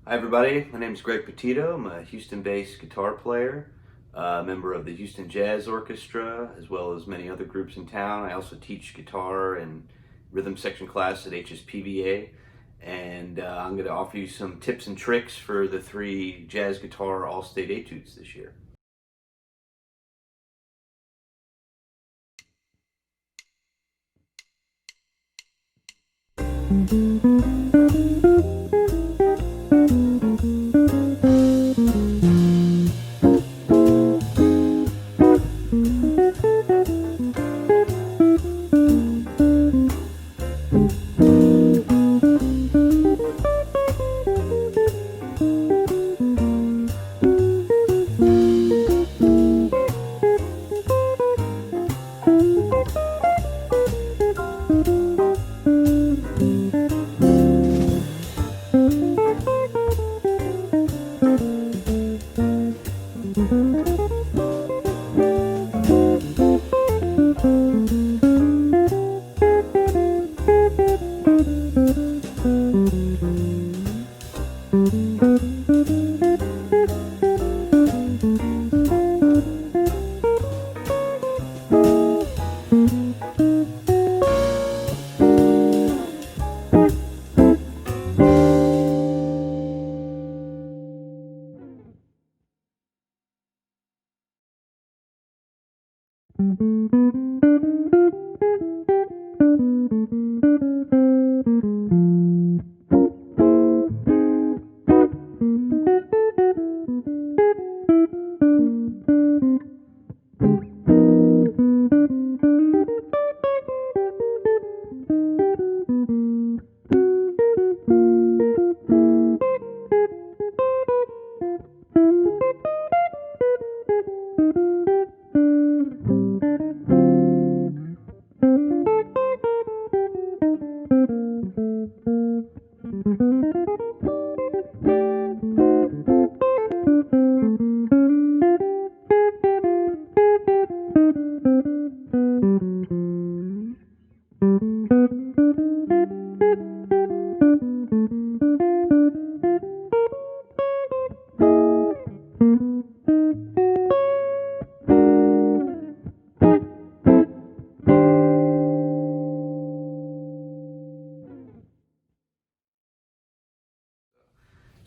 Hi everybody, my name is Petito. I'm a Houston-based guitar player, member of the Houston Jazz Orchestra, as well as many other groups in town. I also teach guitar and rhythm section class at HSPVA, and I'm going to offer you some tips and tricks for the 3 jazz guitar all-state etudes this year.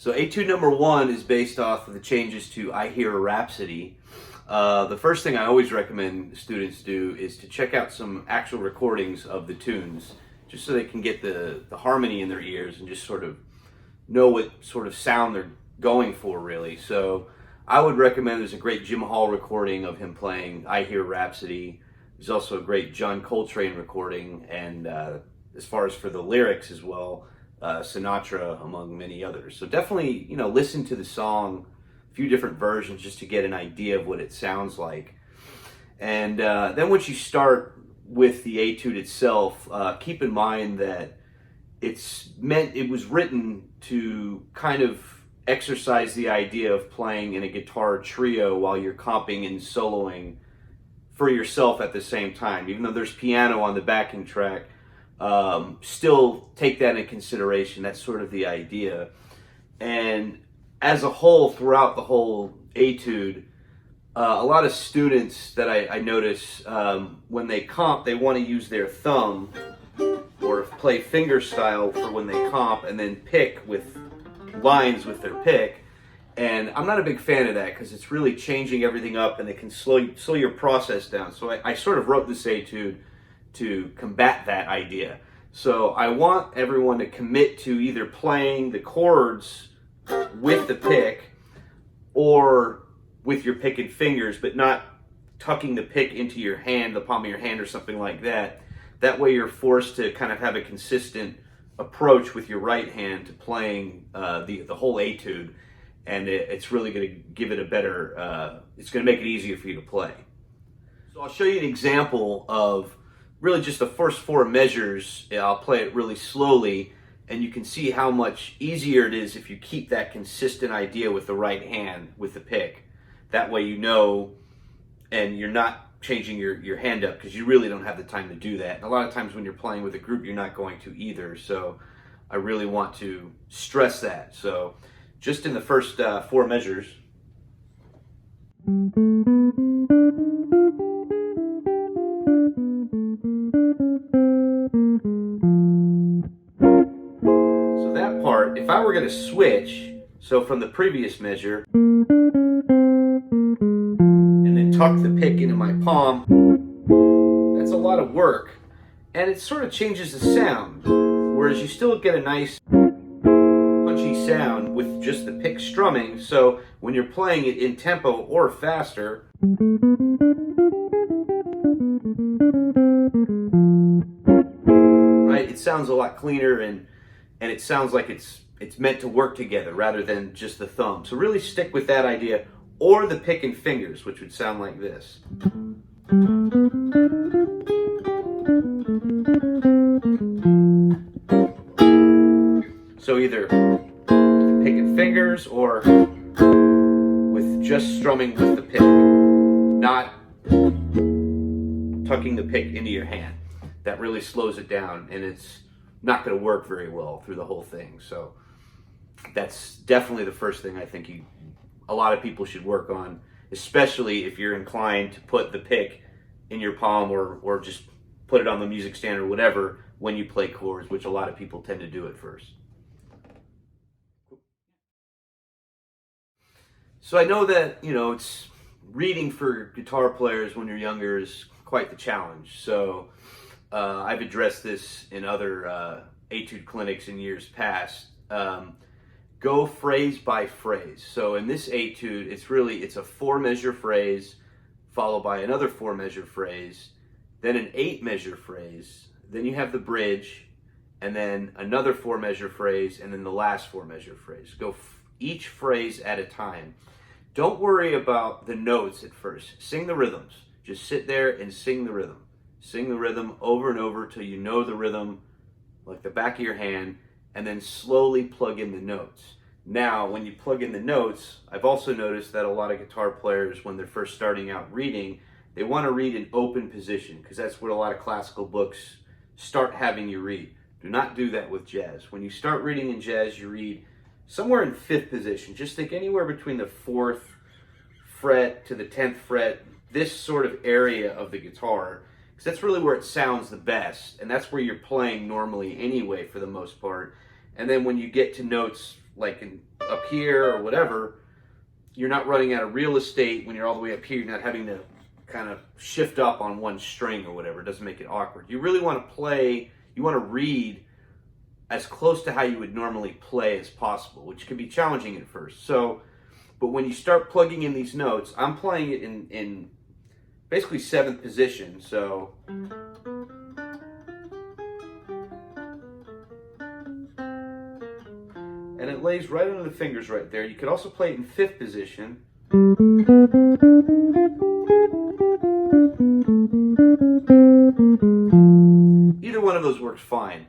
So Etude number 1 is based off of the changes to I Hear a Rhapsody. The first thing I always recommend students do is to check out some actual recordings of the tunes, just so they can get the harmony in their ears and just sort of know what sort of sound they're going for, really. So I would recommend, there's a great Jim Hall recording of him playing I Hear Rhapsody. There's also a great John Coltrane recording, and as far as for the lyrics as well, Sinatra, among many others. So definitely, listen to the song, a few different versions, just to get an idea of what it sounds like. And then once you start with the etude itself, keep in mind that it was written to kind of exercise the idea of playing in a guitar trio while you're comping and soloing for yourself at the same time. Even though there's piano on the backing track, still take that into consideration. That's sort of the idea. And as a whole, throughout the whole etude, a lot of students that I notice, when they comp, they want to use their thumb or play finger style for when they comp, and then pick with lines with their pick. And I'm not a big fan of that, because it's really changing everything up, and it can slow your process down. So I sort of wrote this etude to combat that idea. So I want everyone to commit to either playing the chords with the pick or with your pick and fingers, but not tucking the pick into your hand, the palm of your hand or something like that. That way you're forced to kind of have a consistent approach with your right hand to playing the whole etude, and it's really going to give it a better, it's going to make it easier for you to play. So I'll show you an example of really just the first 4 measures. I'll play it really slowly, and you can see how much easier it is if you keep that consistent idea with the right hand, with the pick. That way you know, and you're not changing your hand up, because you really don't have the time to do that. And a lot of times when you're playing with a group, you're not going to either. So I really want to stress that. So just in the first 4 measures. So that part, if I were going to switch, so from the previous measure, and then tuck the pick into my palm, that's a lot of work. And it sort of changes the sound, whereas you still get a nice punchy sound with just the pick strumming. So when you're playing it in tempo or faster, right, it sounds a lot cleaner, and it sounds like it's meant to work together rather than just the thumb. So really stick with that idea, or the pick and fingers, which would sound like this. So either the pick and fingers or with just strumming with the pick, not tucking the pick into your hand. That really slows it down, and it's not going to work very well through the whole thing. So that's definitely the first thing I think a lot of people should work on, especially if you're inclined to put the pick in your palm or just put it on the music stand or whatever when you play chords, which a lot of people tend to do at first. So I know that, it's reading for guitar players when you're younger is quite the challenge. So I've addressed this in other Etude clinics in years past. Go phrase by phrase. So in this Etude, it's a 4-measure phrase followed by another 4-measure phrase, then an 8-measure phrase, then you have the bridge, and then another 4-measure phrase, and then the last 4-measure phrase. Go each phrase at a time. Don't worry about the notes at first. Sing the rhythms. Just sit there and sing the rhythm. Sing the rhythm over and over till you know the rhythm like the back of your hand, and then slowly plug in the notes. Now, when you plug in the notes, I've also noticed that a lot of guitar players, when they're first starting out reading, they want to read in open position, because that's what a lot of classical books start having you read. Do not do that with jazz. When you start reading in jazz, you read somewhere in 5th position. Just think anywhere between the 4th fret to the 10th fret, this sort of area of the guitar, because that's really where it sounds the best, and that's where you're playing normally anyway for the most part. And then when you get to notes like up here or whatever, you're not running out of real estate. When you're all the way up here, you're not having to kind of shift up on one string or whatever. It doesn't make it awkward. You really want to play, you want to read as close to how you would normally play as possible, which can be challenging at first. So, but when you start plugging in these notes, I'm playing it in basically 7th position, so. And it lays right under the fingers right there. You could also play it in 5th position. Either one of those works fine,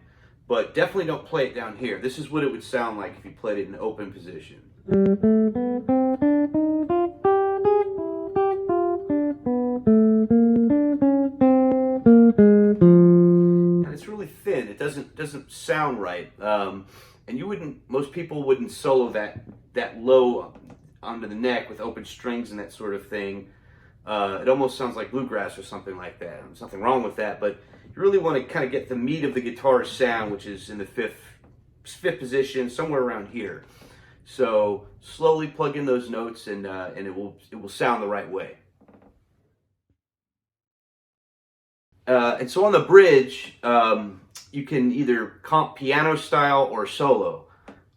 but definitely don't play it down here. This is what it would sound like if you played it in open position. And it's really thin. It doesn't sound right. And most people wouldn't solo that low onto the neck with open strings and that sort of thing. It almost sounds like bluegrass or something like that. There's nothing wrong with that, but you really want to kind of get the meat of the guitar sound, which is in the fifth position, somewhere around here. So slowly plug in those notes, and it will sound the right way. And so on the bridge, you can either comp piano style or solo.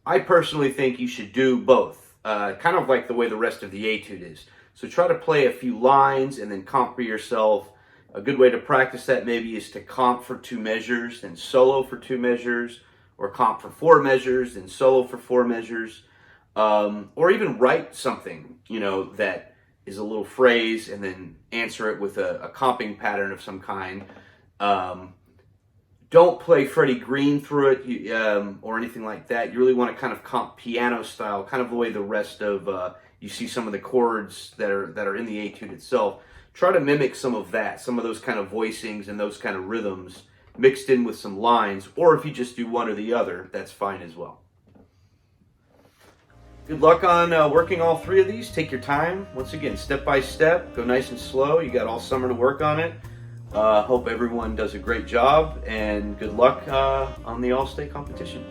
I personally think you should do both, kind of like the way the rest of the Etude is. So try to play a few lines and then comp for yourself. A good way to practice that maybe is to comp for 2 measures, then solo for 2 measures, or comp for 4 measures, then solo for 4 measures. Or even write something, that is a little phrase and then answer it with a comping pattern of some kind. Don't play Freddie Green through it or anything like that. You really want to kind of comp piano style, kind of the way the rest of you see some of the chords that are in the Etude itself. Try to mimic some of that, some of those kind of voicings and those kind of rhythms mixed in with some lines. Or if you just do one or the other, that's fine as well. Good luck on working all 3 of these. Take your time. Once again, step by step. Go nice and slow. You got all summer to work on it. Hope everyone does a great job, and good luck on the All-State competition.